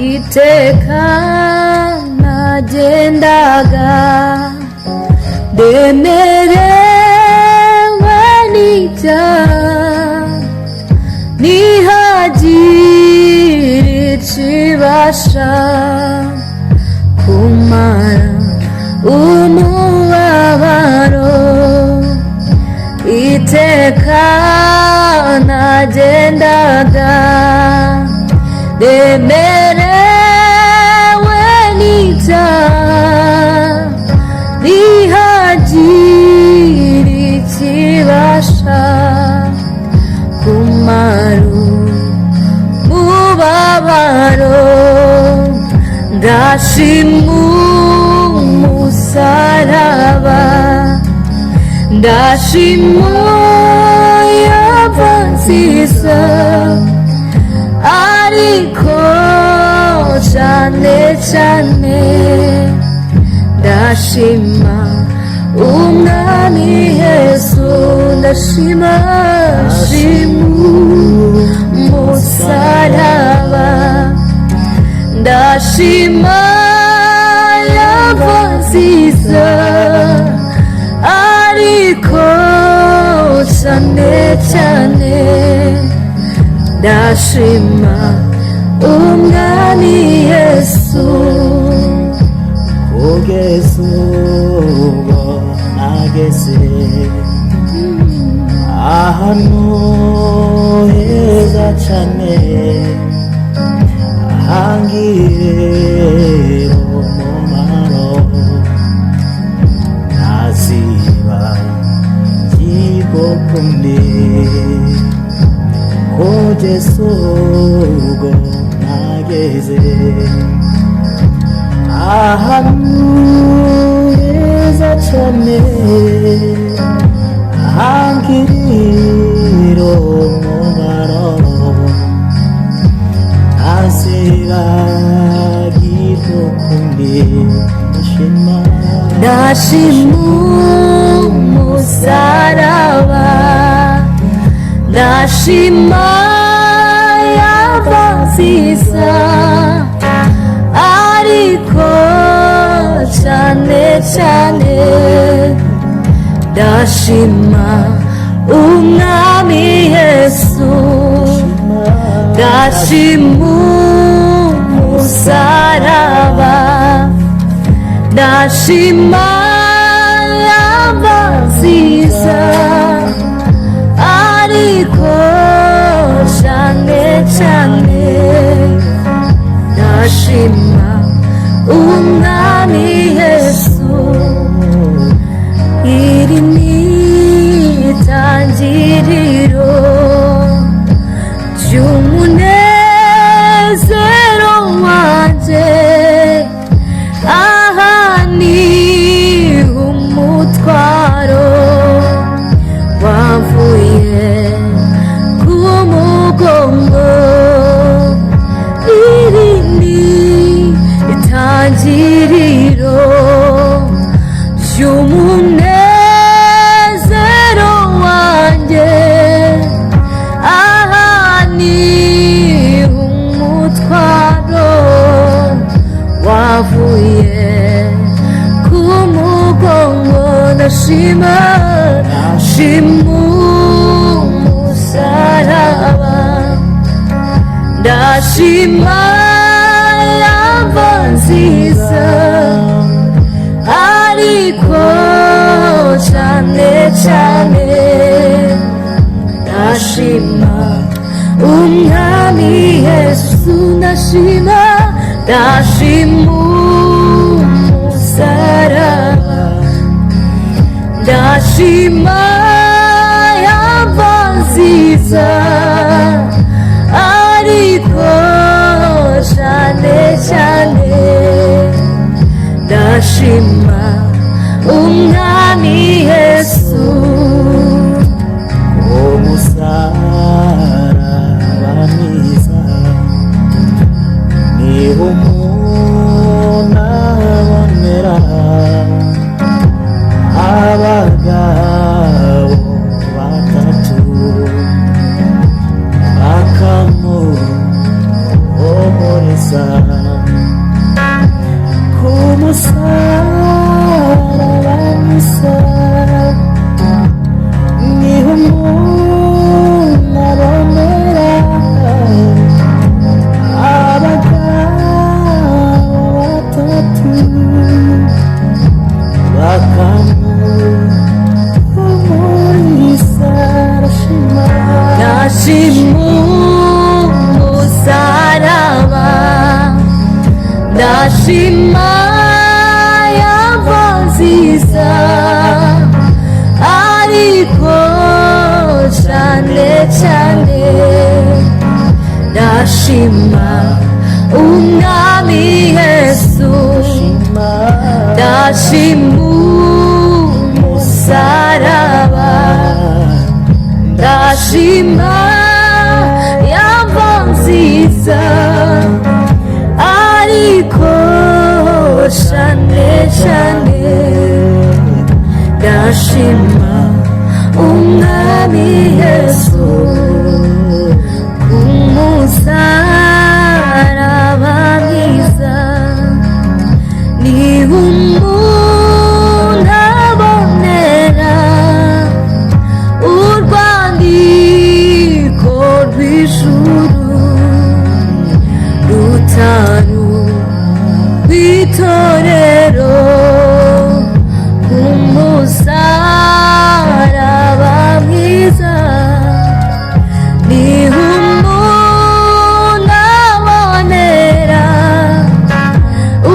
iteka nagendaga ndemerewe n'ibyaha ntihagire ikibasha kumara umubabaro iteka nagendaga ndemerewe n'ibyaha ntihagire ikibasha kumara umubabaro ndashima umusaraba ndashima yava nziza ariko cyane cyane ndashima umwami Yesu ndashima umusaraba ndashima yava nziza ariko cyane cyane ndashima umwami Yesu kugeza ubwo nageze ahantu heza cyane hangirira umumaro ntaziba ry'ibwokundi kugeza ubwo nageze ahantu heza cyane hangirira umumaro ntaziba ry'ibwokundi ndashima umusaraba ndashima yava nziza ariko cyane cyane ndashima umwami Yesu ndashima umusaraba ndashima yava nziza ariko cyane cyane ndashima umwami Yesu iri ni itangiriro ry'umunezero wanjye aha ni umutwaro wavuye ku mugongo iri ni itangiriro ry'umunezero wanjye aha ni umutwaro wavuye ku mugongo ndashima umusaraba ndashima yava nziza ariko cyane cyane ndashima umwami Yesu ndashima umusaraba ndashima yava nziza ariko cyane cyane ndashima ndashima umwami Yesu, ndashima umusaraba, ndashima yamva nziza, ariko shane shane ndashima umwami Yesu, umusaraba mwiza niwo umuntu abonera urwandiko rw'ijuru rw'itorero, umusaraba mwiza niho umuntu abonera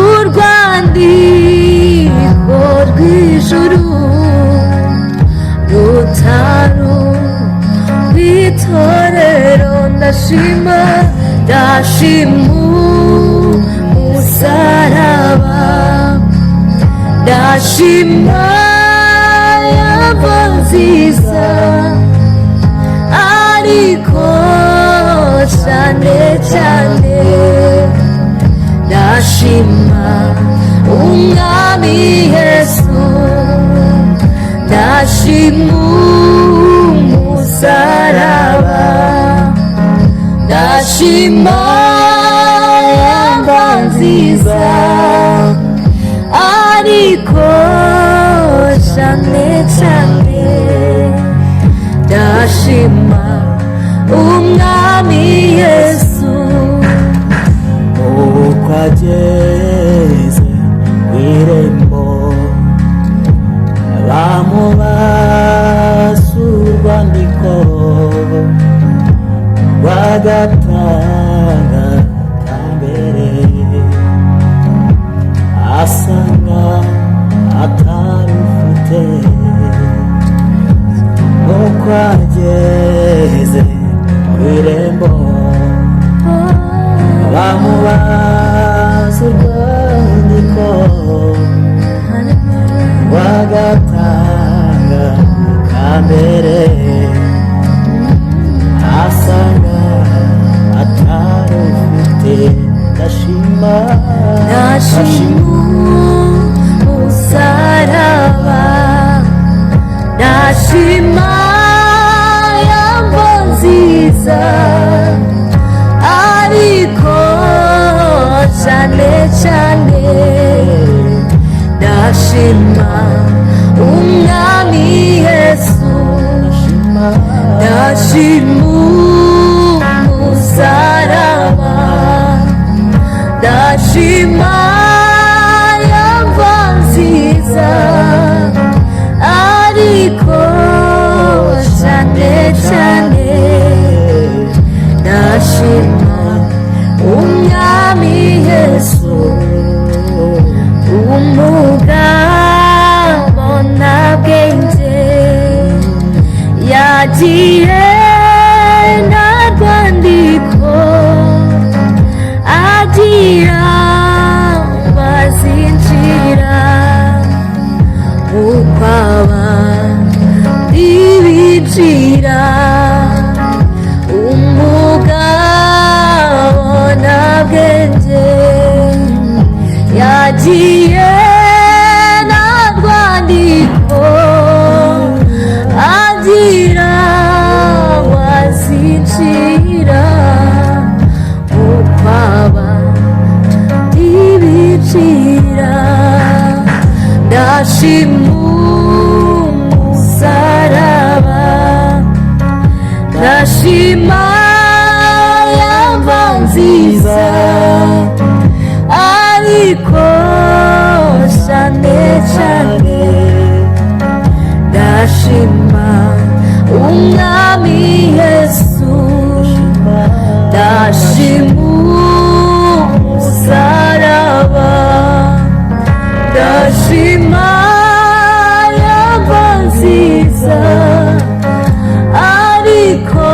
urwandiko rw'ijuru rw'itorero. Ndashima umusaraba, ndashima yamva nziza, ariko cyane cyane ndashima umwami Yesu, ndashima umusaraba, ndashima yamva nziza, ariko cyane cyane ndashima umwami Yesu. uko ageze kw'irembo bamubaza urwandiko rw'agatanga ka mbere, asanga atarufite. uko ageze kw'irembo bamubaza urwandiko rw'agatanga ka mbere, asanga atarufite. ndashima umusaraba, ndashima yamva nziza, ariko cyane cyane ndashima umwami Yesu, ndashima umusaraba, ndashima yamva nziza, ariko cyane cyane ndashima umwami Yesu, umugabo nta bwenge yagiye nta rwandiko agira bazinjira uko abandi binjira, umugabo nta bwenge yagiye nta rwandiko agira wazinjira uko abandi binjira. ndashima umusaraba, ndashima yamva nziza, ariko cyane cyane ndashima umwami Yesu, ndashima umusaraba, ndashima yamva nziza, ariko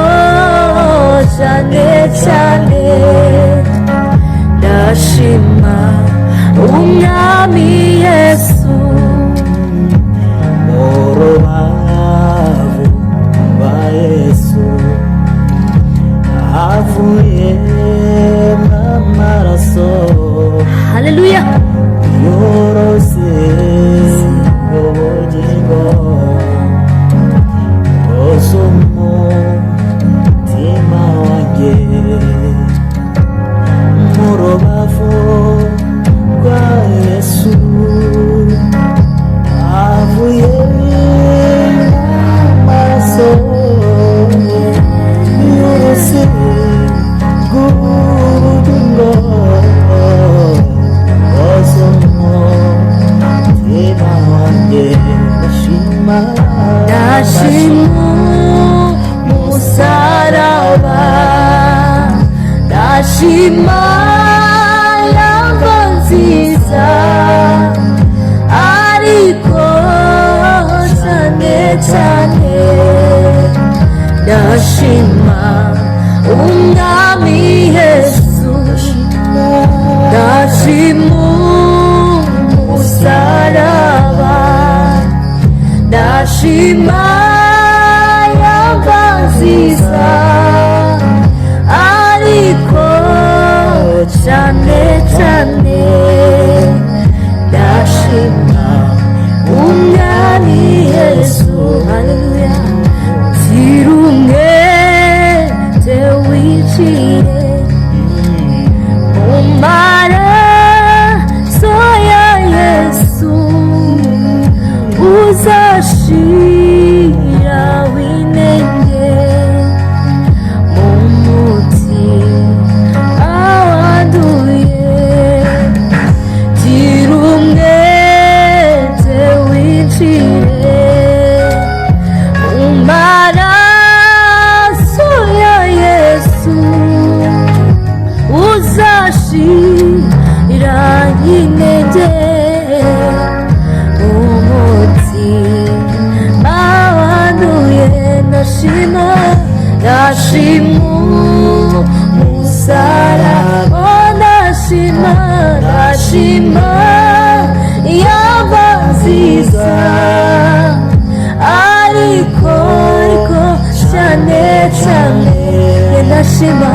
cyane cyane ndashima umusaraba, ndashima yamba nziza, ariko cyane cyane ndashima umwami Yesu, ndashima umusaraba, ndashima yamba nziza, ariko cyane cyane ndashima umwami Yesu. Haleluya. Tirumwete wiciye mu maraso ya Yesu, uzashira winenge mu mutima wanduye. Tirumwete wiciye mu maraso ya Yesu, uzashira inenge umutima wanduye. Ndashima, ndashima umusaraba, ndashima, ndashima yamba nziza, ariko cyane cyane ndashima